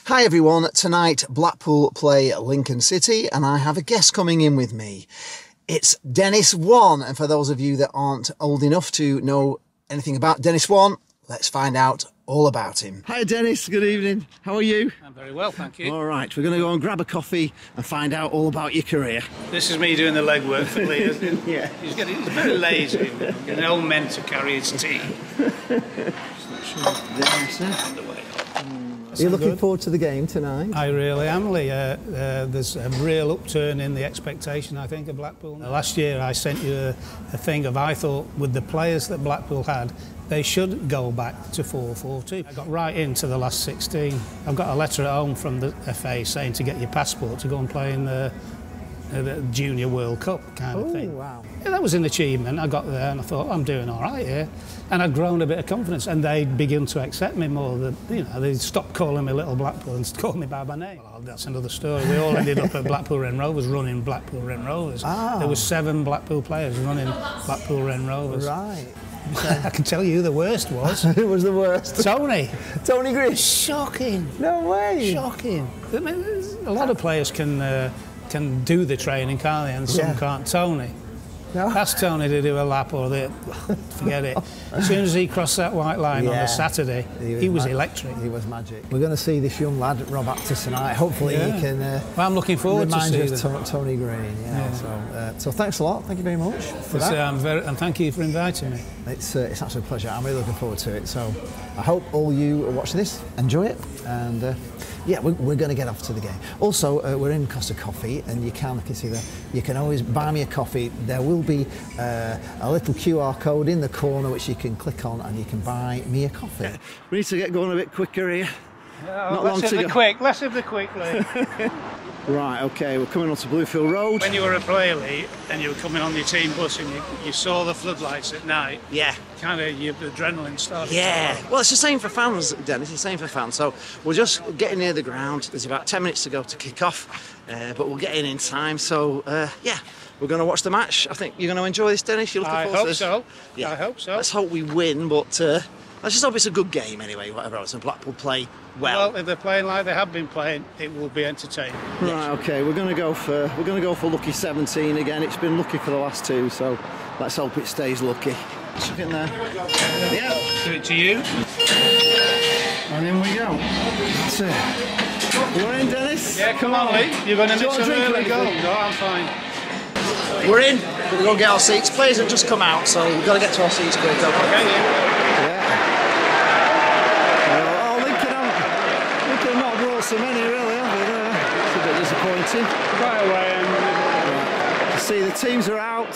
Hi everyone, tonight Blackpool play Lincoln City and I have a guest coming in with me. It's Dennis One, and for those of you that aren't old enough to know anything about Dennis One, let's find out all about him. Hi Dennis, good evening. How are you? I'm very well, thank you. All right, we're going to go and grab a coffee and find out all about your career. This is me doing the legwork for Lee, isn't it? Yeah. He's very lazy, getting old men to carry his tea. Are you looking forward to the game tonight? I really am, Lee. There's a real upturn in the expectation, I think, of Blackpool. Last year I sent you a thing of, I thought, with the players that Blackpool had, they should go back to 4-4-2. I got right into the last 16. I've got a letter at home from the FA saying to get your passport to go and play in the Junior World Cup kind of thing. Wow. Yeah, that was an achievement. I got there and I thought, I'm doing all right here. And I'd grown a bit of confidence and they'd begun to accept me more. They'd stopped calling me Little Blackpool and called me by my name. Well, that's another story. We all ended up at Blackpool Wren Rovers running Blackpool Wren Rovers. Ah. There were 7 Blackpool players running Blackpool Wren Rovers. Right. I can tell you the worst was... Who was the worst? Tony. Tony Green? Shocking. No way. Shocking. I mean, a lot of players can do the training, can't they? And some can't. Tony. No. Ask Tony to do a lap or forget it. As soon as he crossed that white line on the Saturday, he was electric. He was magic. We're going to see this young lad, Rob Actor, tonight. Hopefully he can well, I'm looking forward to seeing Tony Green. So thanks a lot. Thank you very much for that. And thank you for inviting me. It's actually a pleasure. I'm really looking forward to it. So I hope all you watching this enjoy it. And yeah, we're going to get off to the game. Also, we're in Costa Coffee, and you can see that you can always buy me a coffee. There will be a little QR code in the corner which you can click on, and you can buy me a coffee. Yeah. We need to get going a bit quicker here. Less of the quick, Lee. Right, okay, we're coming on to Bloomfield Road. When you were a player, Lee, and you were coming on your team bus and you saw the floodlights at night, kind of your adrenaline started. Yeah, well, it's the same for fans, Dennis, it's the same for fans. So we're just getting near the ground. There's about 10 minutes to go to kick off, but we'll get in time. So, yeah, we're going to watch the match. I think you're going to enjoy this, Dennis. You're looking forward to this? I hope so. Yeah. I hope so. Let's hope we win, but let's just hope it's a good game anyway, whatever else. And Blackpool play well. If they're playing like they have been playing, it will be entertaining. Right, okay, we're going to go for lucky 17 again. It's been lucky for the last 2, so let's hope it stays lucky. Chuck it in there. Yeah. Do it to you. And in we go. That's it. We're in, Dennis. Yeah, come on, Lee. You're going to miss an early goal. No, I'm fine. We're in. We're going to go get our seats. Players have just come out, so we've got to get to our seats quick. Okay, yeah. Lincoln have not brought so many, really, have they? It's a bit disappointing. Quite a way. You see, the teams are out.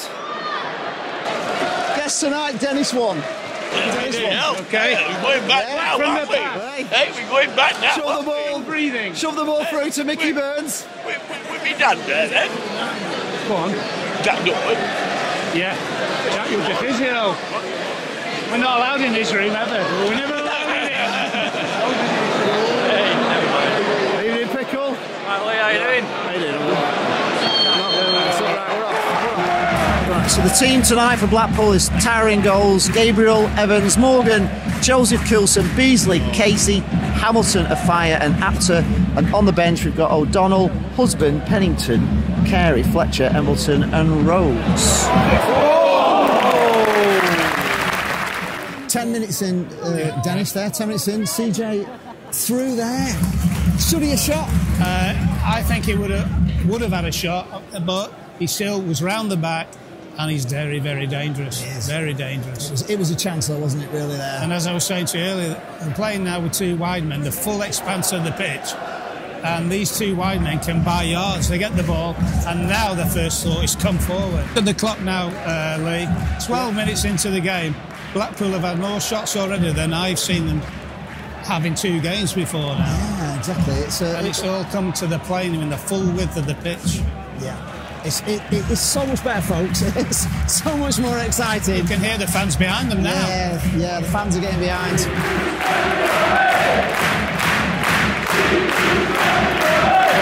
Guest tonight, Dennis One. Okay. We're going back now, from the back. Hey, we're going back now. Shove the ball, breathing. Shove the ball through to Mickey Burns. We'll be done there then. Go on. Jack Duckwood. Yeah. Jack, you're the physio. We're not allowed in this room ever. We're never allowed in it. Evening, Pickle. Right, Lee, how you doing? How you doing? That's all right, we're off. Right, so the team tonight for Blackpool is Towering goals, Gabriel, Evans, Morgan, Joseph Coulson, Beasley, Casey, Hamilton, Afire and Apter. And on the bench we've got O'Donnell, Husband, Pennington, Carey, Fletcher, Embleton and Rhodes. 10 minutes in, Dennis there, 10 minutes in, CJ through there. Should he have shot? I think he would have had a shot, but he still was round the back. And he's very, very dangerous. Very dangerous. It was a chance, though, wasn't it, really, there? And as I was saying to you earlier, I'm playing now with 2 wide men, the full expanse of the pitch. And these 2 wide men can buy yards. They get the ball, and now the first thought is come forward. At the clock now, Lee, 12 minutes into the game, Blackpool have had more shots already than I've seen them having 2 games before now. Yeah, exactly. It's all come to the playing in the full width of the pitch. Yeah. It's so much better, folks. It's so much more exciting. You can hear the fans behind them now. Yeah, the fans are getting behind.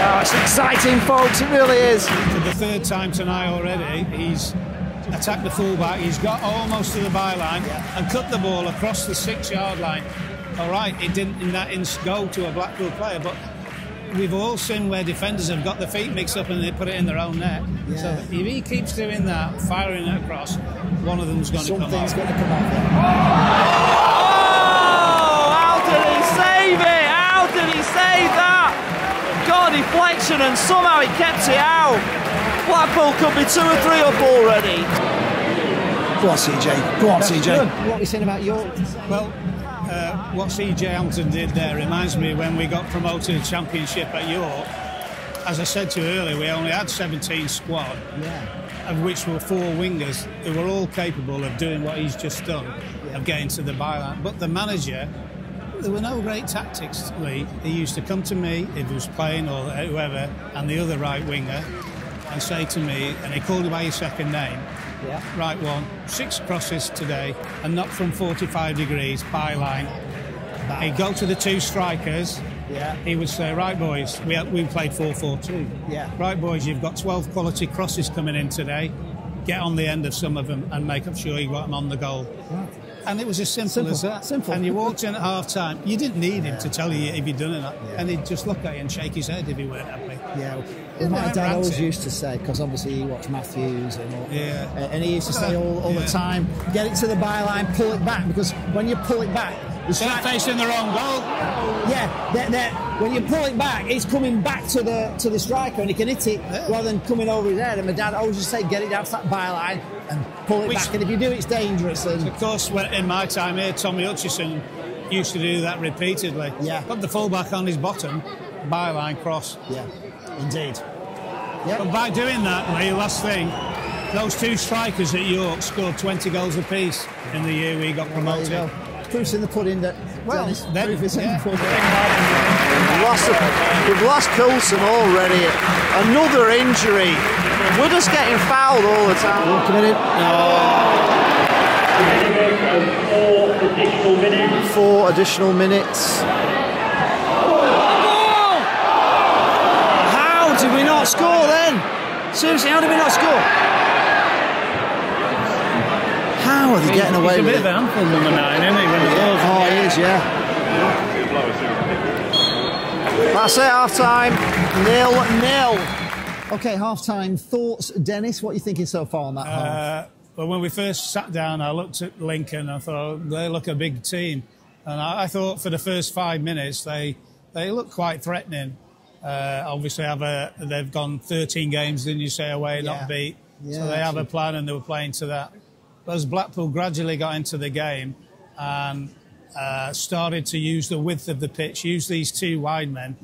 Oh, it's exciting, folks. It really is. For the 3rd time tonight already, he's attacked the fullback. He's got almost to the byline and cut the ball across the 6-yard line. All right, it didn't in that instance go to a Blackpool player, but we've all seen where defenders have got their feet mixed up and they put it in their own net. Yeah. So if he keeps doing that, firing it across, one of them's going to come out. Something's going to come out. Oh! How did he save it? How did he save that? Got a deflection and somehow he kept it out. Blackpool could be 2 or 3 up already. Go on, CJ. Go on, CJ. Good. What are we saying about York? Well, what CJ Hamilton did there reminds me when we got promoted to the Championship at York. As I said to you earlier, we only had 17 squad, of which were 4 wingers who were all capable of doing what he's just done, of getting to the byline. But the manager, there were no great tactics, Lee. He used to come to me, if he was playing or whoever, and the other right winger, and say to me, and he called you by your second name, right one, 6 crosses today, and not from 45 degrees, byline. He'd go to the 2 strikers. He would say, right boys, we played 4-4-2. Right boys, you've got 12 quality crosses coming in today. Get on the end of some of them and make sure you got them on the goal. And it was as simple as that. Simple. And you walked in at half time. You didn't need him to tell you if he'd done it or not. And he'd just look at you and shake his head if he weren't happy. My dad always used to say, because obviously he watched Matthews and all, and he used to say all the time, get it to the byline, pull it back, because when you pull it back, they're facing their own goal. When you pull it back, it's coming back to the striker and he can hit it rather than coming over his head. And my dad always used to say, get it down to that byline and pull it back. And if you do, it's dangerous. And of course, in my time here, Tommy Hutchison used to do that repeatedly. Put the fullback on his bottom, byline cross. Indeed. But by doing that, Lee, last thing, those 2 strikers at York scored 20 goals apiece in the year we got promoted. Proof's in the pudding that. Proof is in the pudding. We've lost Coulson already. Another injury. We're just getting fouled all the time. 4 additional minutes. How did we not score then? Seriously, how did we not score? How are they getting away with it? He's a bit of an handful, number 9, isn't he? When the ball's he is, That's it, half-time. 0-0. OK, half-time. Thoughts, Dennis? What are you thinking so far on that half? Well, when we first sat down, I looked at Lincoln. I thought, they look a big team. And I thought for the first 5 minutes, they look quite threatening. Obviously, they've gone 13 games, didn't you say, away, not beat. So they have a plan and they were playing to that. But as Blackpool gradually got into the game and started to use the width of the pitch, use these 2 wide men.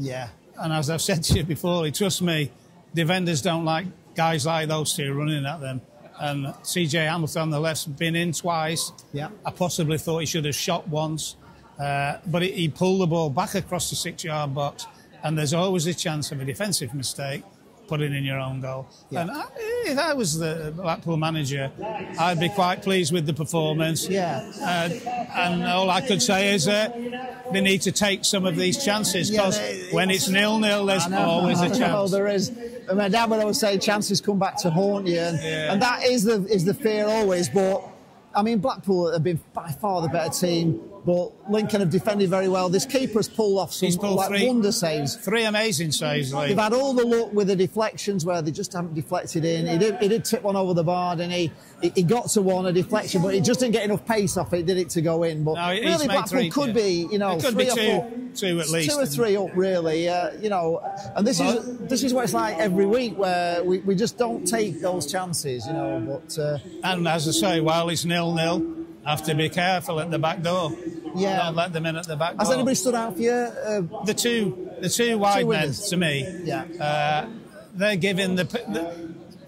And as I've said to you before, trust me, defenders don't like guys like those 2 running at them. And CJ Hamilton on the left's been in twice. I possibly thought he should have shot once. But he pulled the ball back across the 6-yard box. And there's always a chance of a defensive mistake, putting in your own goal. And if I was the Blackpool manager, I'd be quite pleased with the performance. And all I could say is they need to take some of these chances, because when it's 0-0, there's always a chance. There is. And my dad would always say chances come back to haunt you, and that is the fear always. But I mean, Blackpool have been by far the better team, but Lincoln have defended very well. This keeper's pulled off some wonder saves. 3 amazing saves, Lee. They've had all the luck with the deflections where they just haven't deflected in. He did tip one over the bar, and he got to one, a deflection, but he just didn't get enough pace off it, did it, to go in. But really, Blackpool could be, it could 3 be or 2 at least. 2 or 3 up, really. And this is what it's like every week, where we just don't take those chances, But and as I say, while it's 0-0, have to be careful at the back door. Don't let them in at the back door. Has anybody stood out for you? The two wide men, to me. They're giving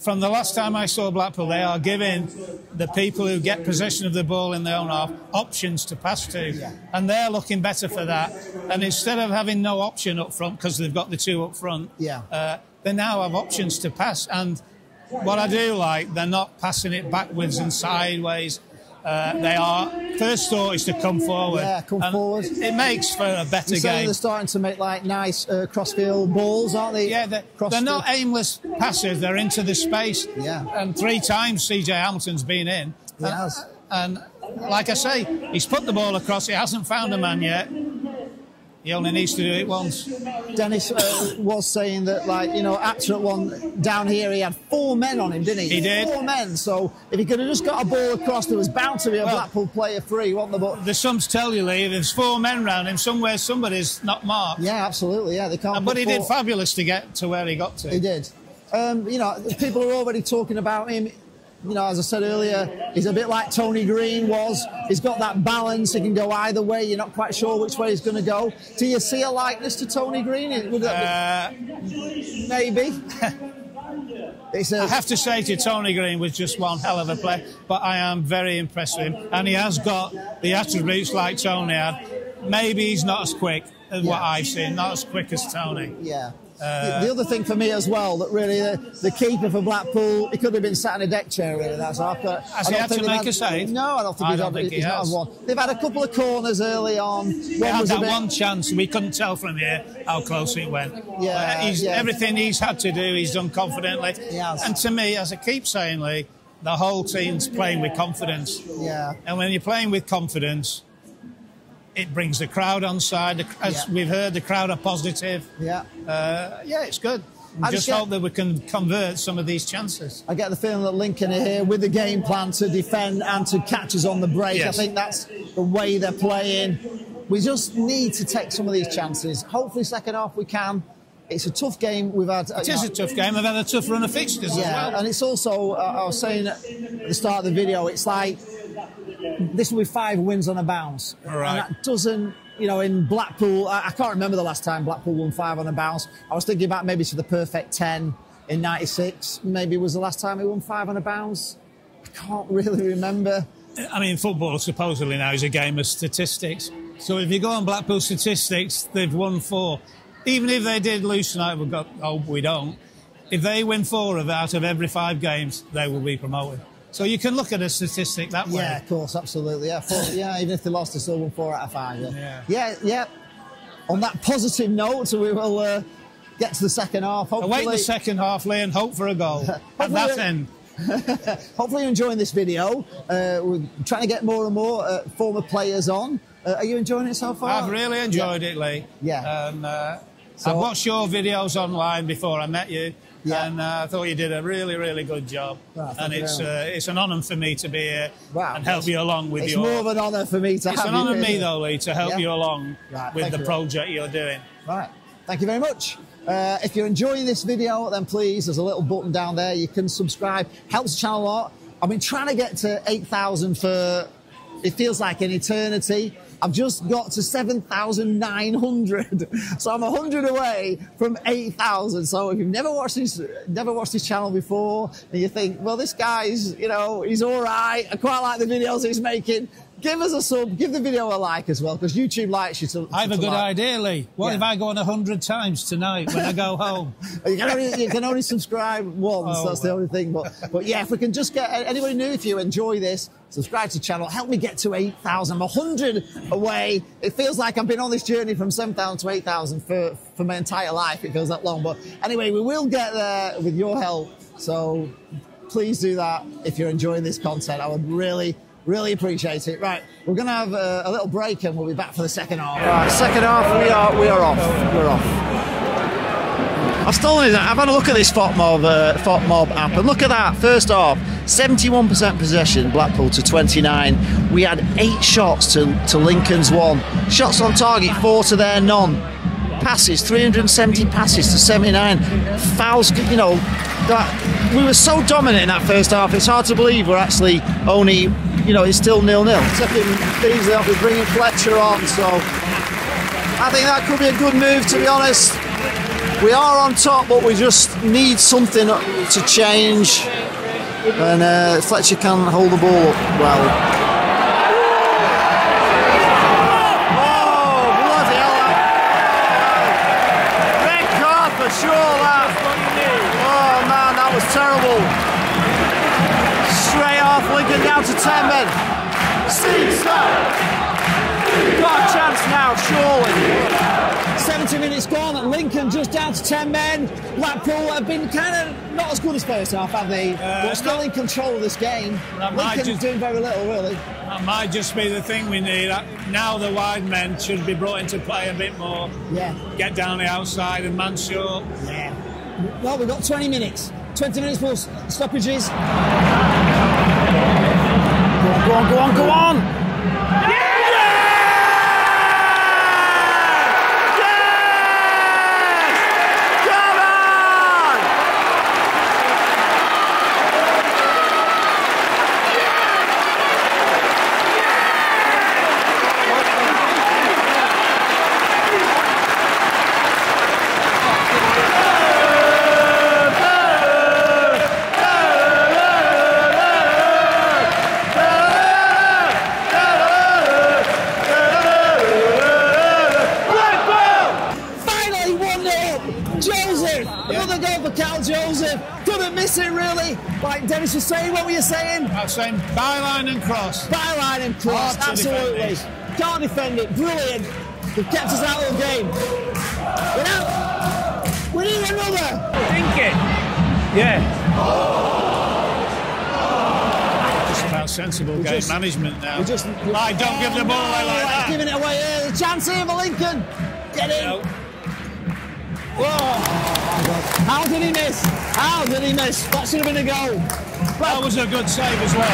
from the last time I saw Blackpool, they are giving the people who get possession of the ball in their own half options to pass to. And they're looking better for that. And instead of having no option up front, because they've got the 2 up front, they now have options to pass. And what I do like, they're not passing it backwards and sideways. They are. First thought is to come forward. Come forward. It makes for a better game. They're starting to make nice crossfield balls, aren't they? They're not aimless passes. They're into the space. And 3 times CJ Hamilton's been in. He has. And like I say, he's put the ball across. He hasn't found a man yet. He only needs to do it once. Dennis was saying that, like, you know, after one down here, he had 4 men on him, didn't he? He did. 4 men. So if he could have just got a ball across, there was bound to be a Blackpool player free, wasn't there? But the sums tell you, Lee, there's 4 men round him. Somewhere somebody's not marked. yeah, absolutely. Yeah, they can't. But he did fabulous to get to where he got to. He did. You know, people are already talking about him. You know, as I said earlier, he's a bit like Tony Green was. He's got that balance. He can go either way. You're not quite sure which way he's going to go. Do you see a likeness to Tony Green? Would that be, maybe. I have to say to Tony Green was just one hell of a play, but I am very impressed with him. And he has got the attributes like Tony had. Maybe he's not as quick as what I've seen, not as quick as Tony. Yeah. The other thing for me as well, that really the keeper for Blackpool, he could have been sat in a deck chair, really. That's Has he had to make a save? No, I don't think he's not had one. They've had a couple of corners early on. They had that one chance. We couldn't tell from here how close it went. Yeah, everything he's had to do, he's done confidently. He has. And to me, as I keep saying, Lee, the whole team's playing with confidence. Yeah. And when you're playing with confidence, it brings the crowd on side. As we've heard, the crowd are positive. Yeah. It's good. I just hope that we can convert some of these chances. I get the feeling that Lincoln are here with the game plan to defend and to catch us on the break. Yes. I think that's the way they're playing. We just need to take some of these chances. Hopefully second half we can. It's a tough game we've had. It is a tough game. I've had a tough run of fixtures as well. And it's also, I was saying at the start of the video, it's like this will be 5 wins on a bounce. Right. And that doesn't, you know, in Blackpool, I can't remember the last time Blackpool won 5 on a bounce. I was thinking about maybe to the perfect 10 in '96. Maybe was the last time we won 5 on a bounce. I can't really remember. I mean, football supposedly now is a game of statistics. So if you go on Blackpool statistics, they've won 4. Even if they did lose tonight, we don't. If they win 4 out of every 5 games, they will be promoted. So you can look at a statistic that way. Yeah, of course, absolutely. Yeah, even if they lost, they still won 4 out of 5. Yeah. On that positive note, we will get to the second half. Hopefully, await the second half, Lee, and hope for a goal at that end. Hopefully you're enjoying this video. We're trying to get more and more former players on. Are you enjoying it so far? I've really enjoyed it, Lee. Yeah. And I've watched your videos online before I met you. Yeah. And I thought you did a really, really good job. Right, and it's an honour for me to be here and help you along with your... It's more of an honour for me to have you. It's an honour for me, though, Lee, to help you along with the project you're doing. Right. Thank you very much. If you're enjoying this video, then please, there's a little button down there. You can subscribe. Helps the channel a lot. I've been trying to get to 8,000 for... It feels like an eternity. I've just got to 7,900, so I'm 100 away from 8,000. So if you've never watched this channel before, and you think, well, this guy's, you know, he's all right. I quite like the videos he's making. Give us a sub, give the video a like as well, because YouTube likes you to. I have a good idea, Lee. What if I go on 100 times tonight when I go home? You can only subscribe once. That's the only thing. But yeah, if we can just get anybody new, if you enjoy this, subscribe to the channel. Help me get to 8,000. I'm 100 away. It feels like I've been on this journey from 7,000 to 8,000 for my entire life. It feels that long. But anyway, we will get there with your help. So please do that if you're enjoying this content. I would really appreciate it. Right, we're going to have a little break and we'll be back for the second half. Right, second half, we are off. We're off. I've stolen it. I've had a look at this FOTMob app, and look at that. First half, 71% possession, Blackpool to 29. We had 8 shots to Lincoln's 1. Shots on target, 4 to their none. Passes, 370 passes to 79. Fouls, you know, that we were so dominant in that first half. It's hard to believe we're actually only, you know, it's still 0-0. Taking Beasley off, we're bringing Fletcher on, so I think that could be a good move, to be honest. We are on top, but we just need something to change, and Fletcher can hold the ball up well. Oh, bloody hell. Red card for sure, that. Oh man, that was terrible. Straight off, Lincoln down to 10 men. Got a chance now, surely. 17 20 minutes gone, and Lincoln just down to 10 men. Blackpool have been kind of not as good as first half, have they? But still in control of this game. Lincoln doing very little, really. That might just be the thing we need. Now the wide men should be brought into play a bit more. Yeah. Get down the outside and man short. Yeah. Well, we've got 20 minutes. 20 minutes plus stoppages. Go on, go on, go on, go on! Like Dennis was saying, what were you saying? I was saying byline and cross. Byline and cross, absolutely. Can't defend it, brilliant. They've kept us out of the game. We need another. Think it. Yeah. Just about sensible game management now. Don't give the ball away like that. Giving it away here. The chance here for Lincoln. Get in. No. Whoa. How did he miss? How did he miss? That should have been a goal. That was a good save as well.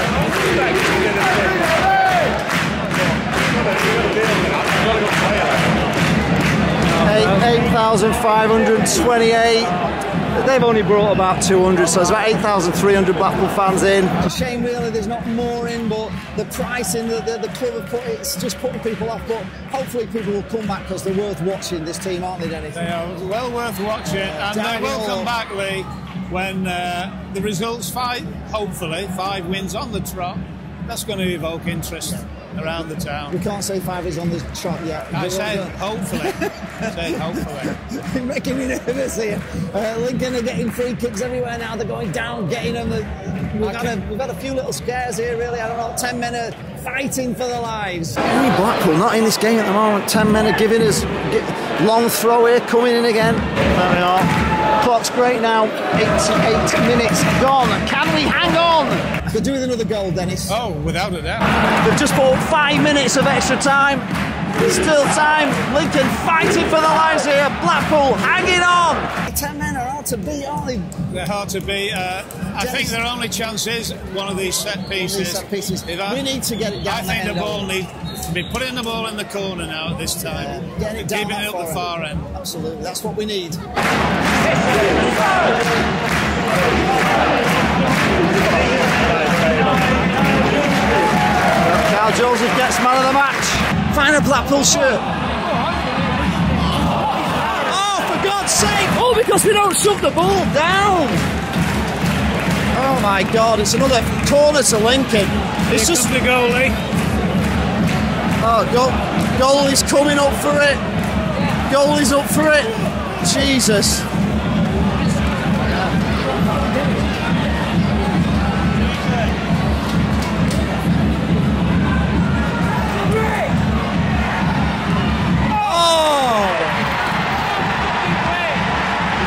8,528. They've only brought about 200, so it's about 8,300 Blackpool fans in. It's a shame really there's not more in, but the pricing the club have put, it's just putting people off, but hopefully people will come back because they're worth watching, this team, aren't they, Dennis? They are well worth watching, and they will come back, Lee, when the results hopefully 5 wins on the trot. That's going to evoke interest around the town. We can't say 5 is on the trot yet. I say hopefully. You're making me nervous here. Lincoln are getting free kicks everywhere now. They're going down, getting them. We've had a few little scares here, really. I don't know, 10 men are fighting for their lives. Only Blackpool not in this game at the moment. 10 men are giving us long throw here, coming in again. There we are. Clock's great now. 88 minutes gone. Can we hang on? Could do with another goal, Dennis. Oh, without a doubt. They've just bought 5 minutes of extra time. There's still time. Lincoln fighting for their lives here. Blackpool hanging on. 10 men are hard to beat, aren't they? They're hard to beat. I think their only chance is one of these set pieces. We need to get it down. I think the ball needs to be putting the ball in the corner now at this time. Getting it down keeping it up the far end. Absolutely, that's what we need. Carl Joseph gets man of the match. Find a Blackpool shirt. Oh, for God's sake! Oh, because we don't shove the ball down. Oh my God, it's another corner to Lincoln. It's just the goalie. Oh, goalie's coming up for it. Goalie's up for it. Jesus.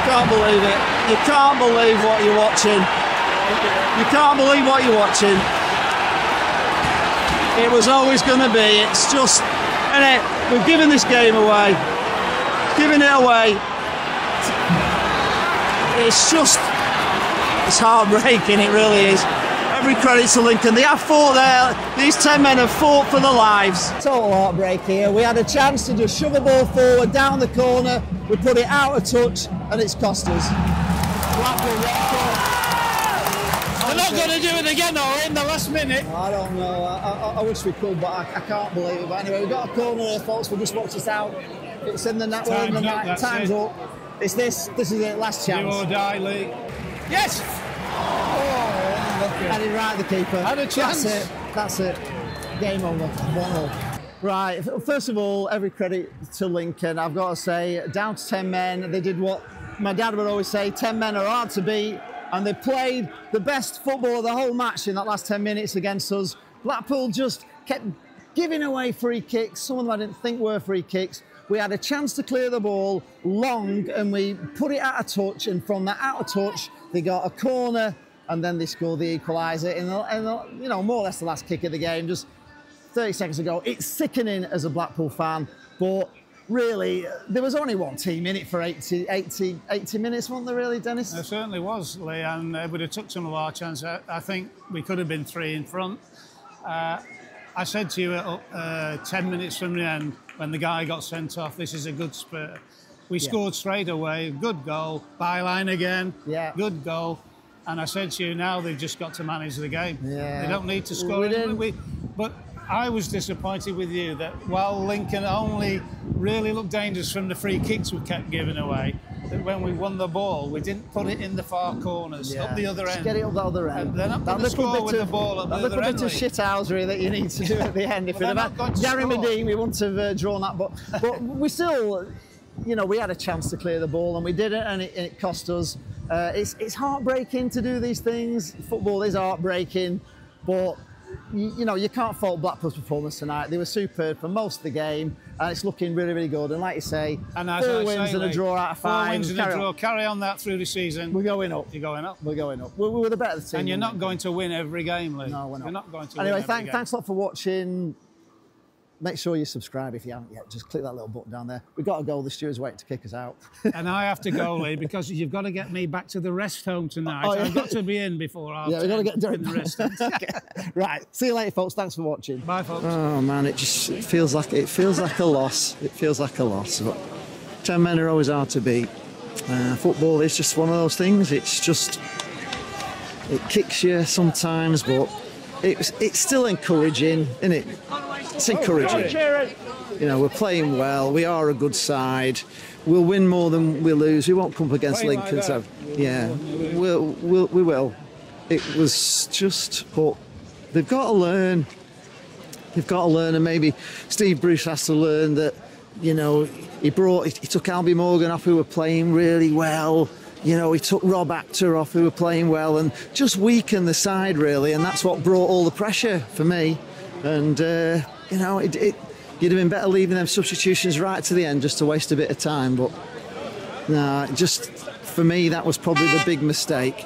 Can't believe it. You can't believe what you're watching. You can't believe what you're watching. It was always going to be. It's just, we've given this game away. Giving it away. It's just, it's heartbreaking. It really is. Every credit to Lincoln. They have fought there. These 10 men have fought for their lives. Total heartbreak here. We had a chance to just shove the ball forward down the corner. We put it out of touch, and it's cost us. They're not going to do it again, or in the last minute. I don't know. I wish we could, but I can't believe it. But anyway, we've got a corner here, folks. We'll just watch this out. It's in the net. Time's up. Time's up. It's this. This is it. Last chance. Do or die, Lee. Yes. Had it right, the keeper. Had a chance. That's it. Game over. 1-0. Right, first of all, every credit to Lincoln. I've got to say, down to 10 men. They did what my dad would always say, 10 men are hard to beat, and they played the best football of the whole match in that last 10 minutes against us. Blackpool just kept giving away free kicks. Some of them I didn't think were free kicks. We had a chance to clear the ball long, and we put it out of touch, and from that out of touch, they got a corner, and then they scored the equaliser in you know, more or less the last kick of the game, just 30 seconds ago. It's sickening as a Blackpool fan, but really, there was only one team in it for 80 minutes, wasn't there, really, Dennis? There certainly was, Lee, and it would have took some of our chance. I think we could have been 3 in front. I said to you 10 minutes from the end, when the guy got sent off, this is a good spurt. We scored straight away, good goal, byline again, good goal. And I said to you, now they've just got to manage the game. Yeah. They don't need to score. But I was disappointed with you that while Lincoln only really looked dangerous from the free kicks we kept giving away, that when we won the ball, we didn't put it in the far corners, up the other end. Just get it up the other end. And they're not going to score with the ball at the other end. That little bit of shithousery that you need to do at the end. If we'd have had Gary Medine, we wouldn't have drawn that. But we still, you know, we had a chance to clear the ball and we didn't, and it cost us. It's heartbreaking to do these things. Football is heartbreaking, but you know, you can't fault Blackpool's performance tonight. They were superb for most of the game, and it's looking really, really good. And like you say, and 4 wins and a draw out of 5. 4 wins and a draw. Carry on that through the season. We're going up. You're going up. We're going up. We're the better team. And you're not going to win every game, Lee. No, we're not. You're not going to anyway, win every game. Thanks a lot for watching. Make sure you subscribe if you haven't yet. Just click that little button down there. We've got to go. The steward's waiting to kick us out. And I have to go, Lee, because you've got to get me back to the rest home tonight. I've got to be in before half. Yeah, we've got to get in the rest home. Right. See you later, folks. Thanks for watching. Bye, folks. Oh man, it feels like a loss. It feels like a loss. But 10 men are always hard to beat. Football is just one of those things. It's just, it kicks you sometimes, but it's still encouraging, isn't it? It's encouraging. You know, we're playing well. We are a good side. We'll win more than we lose. We won't come up against Lincoln. So yeah, we will. It was just, but they've got to learn. They've got to learn, and maybe Steve Bruce has to learn that. You know, he took Albie Morgan off, who were playing really well. You know, he took Rob Actor off, who were playing well, and just weakened the side really, and that's what brought all the pressure for me. And you know, you'd have been better leaving them substitutions right to the end just to waste a bit of time. But no, just for me, that was probably the big mistake.